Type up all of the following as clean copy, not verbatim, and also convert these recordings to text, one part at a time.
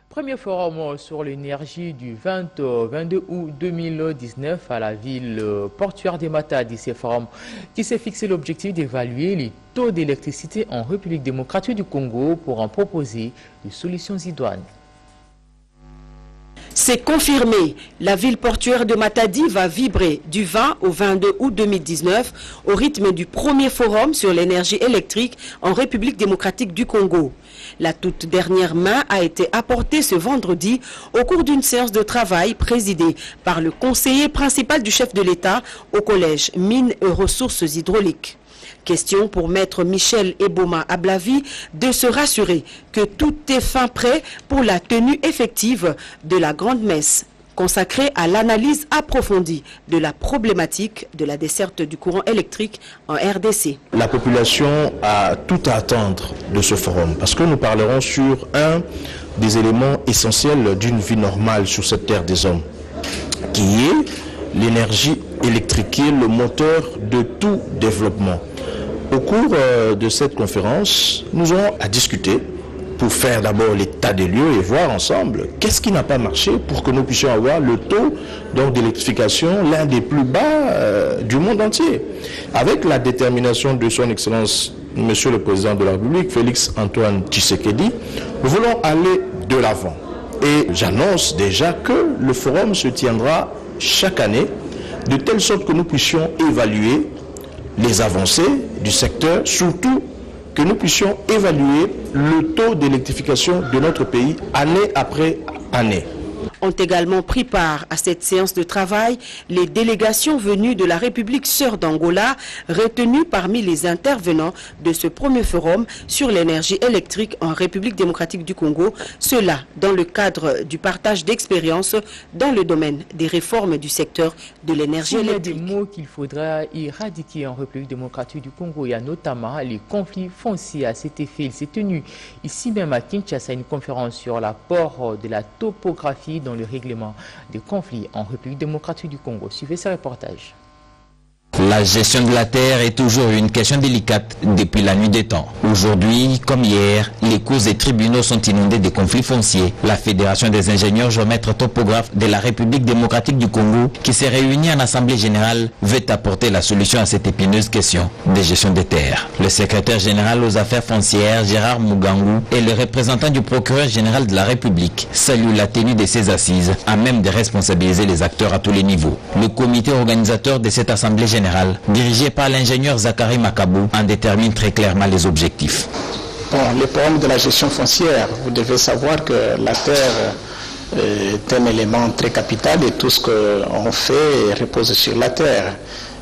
Premier forum sur l'énergie du 22 août 2019 à la ville portuaire de Matadi. Ce forum qui s'est fixé l'objectif d'évaluer les taux d'électricité en République démocratique du Congo pour en proposer des solutions idoines. C'est confirmé, la ville portuaire de Matadi va vibrer du 20 au 22 août 2019 au rythme du premier forum sur l'énergie électrique en République démocratique du Congo. La toute dernière main a été apportée ce vendredi au cours d'une séance de travail présidée par le conseiller principal du chef de l'État au collège Mines et Ressources hydrauliques. Question pour maître Michel Eboma Ablavi de se rassurer que tout est fin prêt pour la tenue effective de la grande messe consacrée à l'analyse approfondie de la problématique de la desserte du courant électrique en RDC. La population a tout à attendre de ce forum parce que nous parlerons sur un des éléments essentiels d'une vie normale sur cette terre des hommes, qui est l'énergie électrique, qui est le moteur de tout développement. Au cours de cette conférence, nous aurons à discuter pour faire d'abord l'état des lieux et voir ensemble qu'est-ce qui n'a pas marché pour que nous puissions avoir le taux d'électrification l'un des plus bas du monde entier. Avec la détermination de son Excellence, Monsieur le Président de la République, Félix Antoine Tshisekedi, nous voulons aller de l'avant. Et j'annonce déjà que le forum se tiendra chaque année, de telle sorte que nous puissions évaluer les avancées du secteur, surtout que nous puissions évaluer le taux d'électrification de notre pays année après année. Ont également pris part à cette séance de travail les délégations venues de la République sœur d'Angola, retenues parmi les intervenants de ce premier forum sur l'énergie électrique en République démocratique du Congo, cela dans le cadre du partage d'expériences dans le domaine des réformes du secteur de l'énergie électrique. Il y a des mots qu'il faudra éradiquer en République démocratique du Congo. Il y a notamment les conflits fonciers. À cet effet, il s'est tenu ici même à Kinshasa une conférence sur l'apport de la topographie dans le règlement des conflits en République démocratique du Congo. Suivez ce reportage. La gestion de la terre est toujours une question délicate depuis la nuit des temps. Aujourd'hui, comme hier, les cours et tribunaux sont inondés de conflits fonciers. La Fédération des ingénieurs géomètres topographes de la République démocratique du Congo, qui s'est réunie en Assemblée générale, veut apporter la solution à cette épineuse question de gestion des terres. Le secrétaire général aux affaires foncières, Gérard Mugangu, et le représentant du procureur général de la République saluent la tenue de ces assises, à même de responsabiliser les acteurs à tous les niveaux. Le comité organisateur de cette Assemblée générale, dirigé par l'ingénieur Zachary Makabou, en détermine très clairement les objectifs. Bon, le problème de la gestion foncière, vous devez savoir que la terre est un élément très capital et tout ce qu'on fait repose sur la terre.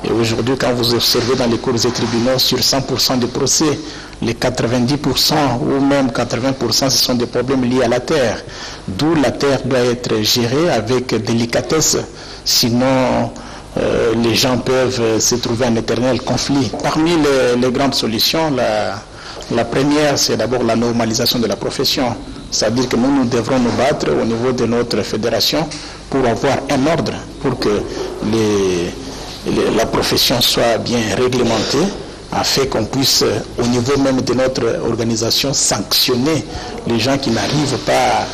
Et aujourd'hui, quand vous observez dans les cours et tribunaux, sur 100% des procès, les 90% ou même 80%, ce sont des problèmes liés à la terre. D'où la terre doit être gérée avec délicatesse, sinon les gens peuvent se trouver en éternel conflit. Parmi les grandes solutions, la première, c'est d'abord la normalisation de la profession. C'est-à-dire que nous devrons nous battre au niveau de notre fédération pour avoir un ordre, pour que la profession soit bien réglementée, afin qu'on puisse, au niveau même de notre organisation, sanctionner les gens qui n'arrivent pas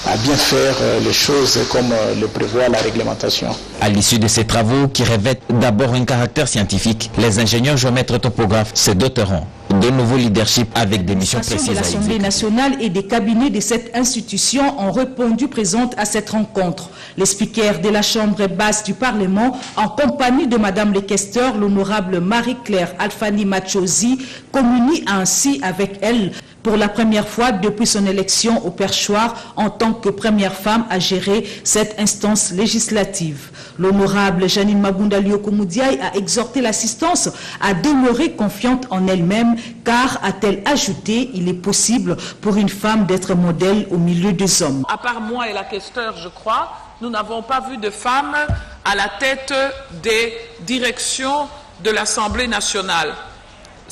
à bien faire les choses comme le prévoit la réglementation. À l'issue de ces travaux qui revêtent d'abord un caractère scientifique, les ingénieurs géomètres topographes se doteront de nouveaux leaderships avec des missions précises. De l'Assemblée nationale et des cabinets de cette institution ont répondu présentes à cette rencontre. Les speakers de la Chambre basse du Parlement, en compagnie de Madame le questeur, l'honorable Marie-Claire Alfani Machosi, communient ainsi avec elle pour la première fois depuis son élection au perchoir en tant que première femme à gérer cette instance législative. L'honorable Janine Mabunda Liokomoudiaï a exhorté l'assistance à demeurer confiante en elle-même, car, a-t-elle ajouté, il est possible pour une femme d'être modèle au milieu des hommes. À part moi et la questeur, je crois, nous n'avons pas vu de femmes à la tête des directions de l'Assemblée nationale.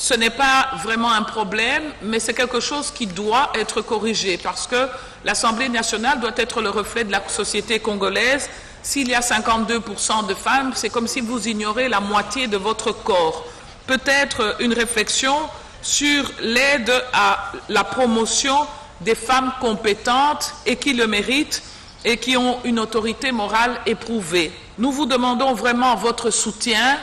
ce n'est pas vraiment un problème, mais c'est quelque chose qui doit être corrigé parce que l'Assemblée nationale doit être le reflet de la société congolaise. S'il y a 52% de femmes, c'est comme si vous ignorez la moitié de votre corps. Peut-être une réflexion sur l'aide à la promotion des femmes compétentes et qui le méritent et qui ont une autorité morale éprouvée. Nous vous demandons vraiment votre soutien.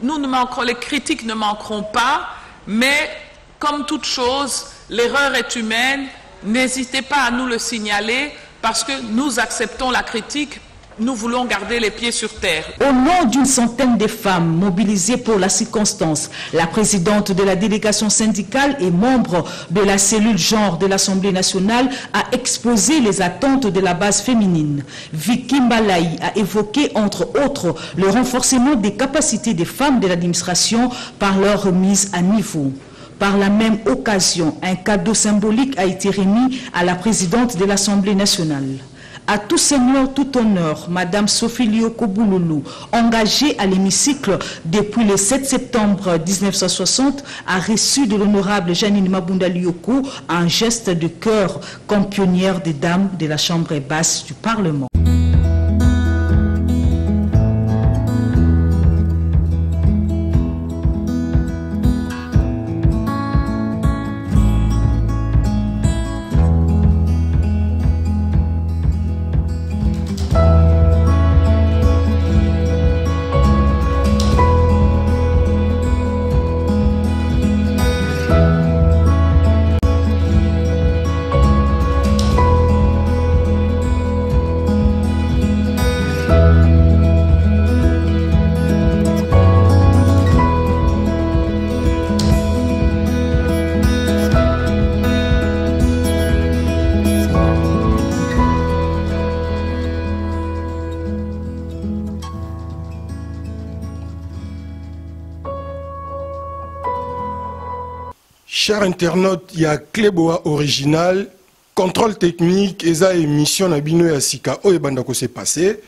Les critiques ne manqueront pas, mais comme toute chose, l'erreur est humaine. N'hésitez pas à nous le signaler parce que nous acceptons la critique. Nous voulons garder les pieds sur terre. Au nom d'une centaine de femmes mobilisées pour la circonstance, la présidente de la délégation syndicale et membre de la cellule genre de l'Assemblée nationale a exposé les attentes de la base féminine. Vicky Mbalaï a évoqué, entre autres, le renforcement des capacités des femmes de l'administration par leur remise à niveau. Par la même occasion, un cadeau symbolique a été remis à la présidente de l'Assemblée nationale. À tout seigneur, tout honneur, Madame Sophie Lyoko Bouloulou, engagée à l'hémicycle depuis le 7 septembre 1960, a reçu de l'honorable Janine Mabunda Lyoko un geste de cœur comme pionnière des dames de la Chambre basse du Parlement. Chers internautes, il y a Cléboa original, contrôle technique, et ça émission Nabino et Asika, où est-ce s'est passé.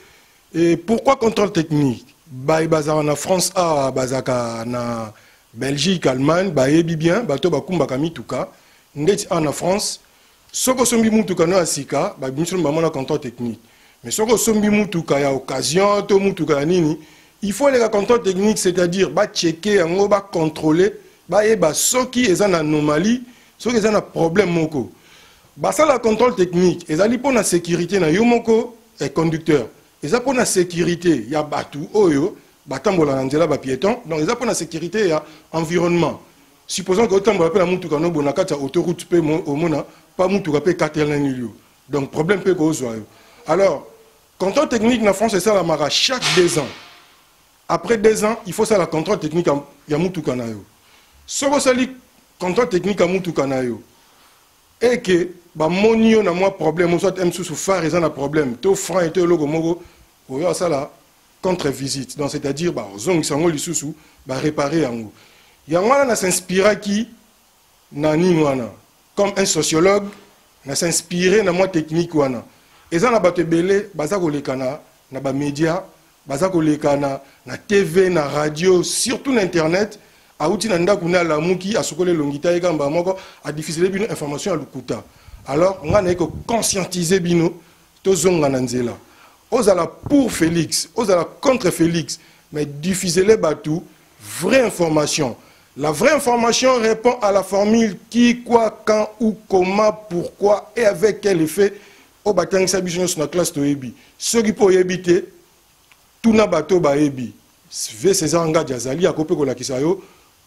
Et pourquoi contrôle technique? Bah, en France, bazaka na Belgique, Allemagne, bah, et bien, bato bakumba kami tuka, ndeti en France, soko sombi mutuka no Asika, bah, bien sûr, maman contrôle technique. Mais soko sombi mutuka ya occasion, to mutuka nini, il faut les contrôle technique, c'est-à-dire, bah, checker, bah, contrôler. Ceux qui sont en anomalie, ceux qui sont en problème, ça la contrôle technique. Ils ont pour la sécurité, na yomoko et conducteur. Ils ont pour la sécurité, il y a batou, oyo, batambola nanzela ba piéton. Donc ils ont pour la sécurité, il y a environnement. Supposons que autant la mutuka no bonakata autoroute pe au mona, pas mutuka pe katel nilio. Donc problème pe ko zo. Alors contrôle technique en France c'est ça la mara chaque 2 ans. Après 2 ans, il faut ça la contrôle technique ya mutuka na yo. Ce que c'est le contrôle technique à Moutoukanayo et que bah monio na moi problème soit m sous phare ils ont un problème to franc et to logo mogo ou ça là contre visite donc c'est-à-dire bah zong sango lisusu bah réparer en haut il y a moi na s'inspirer qui nani wana comme un sociologue na s'inspirer na moi technique wana et ça na bato belé baza ko lekana na ba média baza ko lekana na TV na radio surtout na internet a outil nanda kuna la muki a sokole longita egamba moko a diffuser bino information à lukuta. Alors on a que conscientiser bino to zonga nanzela. Ozala pour Félix, ozala contre Félix, mais diffuser les batou vraie information. La vraie information répond à la formule qui, quoi, quand, où, comment, pourquoi et avec quel effet au batang sabition sur la classe to ebi. Ceux qui peuvent éviter tout na bateau ba ebi. V César Nga Diazali a copé ko la kisayo.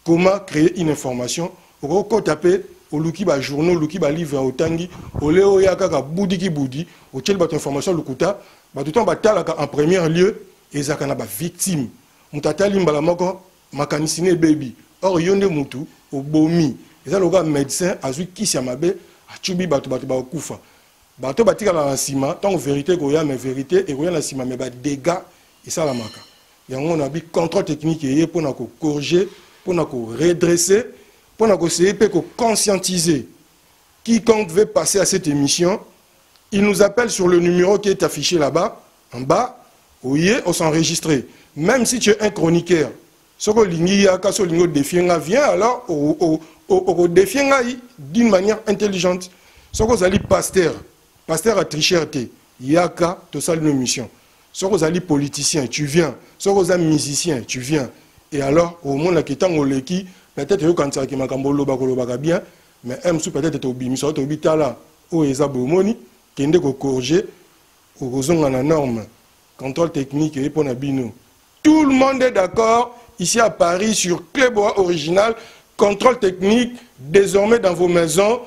Comment créer une information? Au taper au luki ba journaux, luki ba livre au tangi, au léo yakaka boudi ki boudi, au tchel bat information lukuta, ba tout temps batalaka en premier lieu et zakana ba victime. Mutatali mbala moko makanisine baby. Or yonde mutu au bomi. Et ça le gars médecin azui kisi amabe a chubi batu ba kufa. Bato batika la sima, tant vérité ko ya mais vérité et ko ya la sima mais ba dégâts et ça la maka. Yango on a bi contrôle technique et pour na ko corriger pour nous redresser, pour nous essayer de conscientiser. Quiconque veut passer à cette émission, il nous appelle sur le numéro qui est affiché là-bas, en bas, où on s'enregistrer. Même si tu es un chroniqueur, Ce que l'ingénieur défier vient, alors au défier d'une manière intelligente. Ce que vous allez pasteur à tricher, yaka, tout ça une mission. Ce que vous allez politicien, tu viens. Ce que vous allez musicien, tu viens. Et alors, au monde qui est en Oleki, peut-être quand ça qui m'a bien, mais peut-être au bimisot, au bitala, au ezabomoni, qui est corrigé, au zone en norme, contrôle technique et pour Nabino. Tout le monde est d'accord ici à Paris sur Clébois original, contrôle technique, désormais dans vos maisons.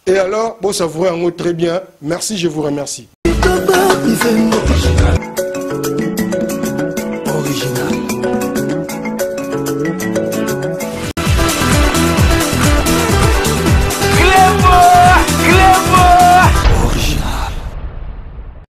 Et alors, bon, ça vous rend très bien. Merci, je vous remercie.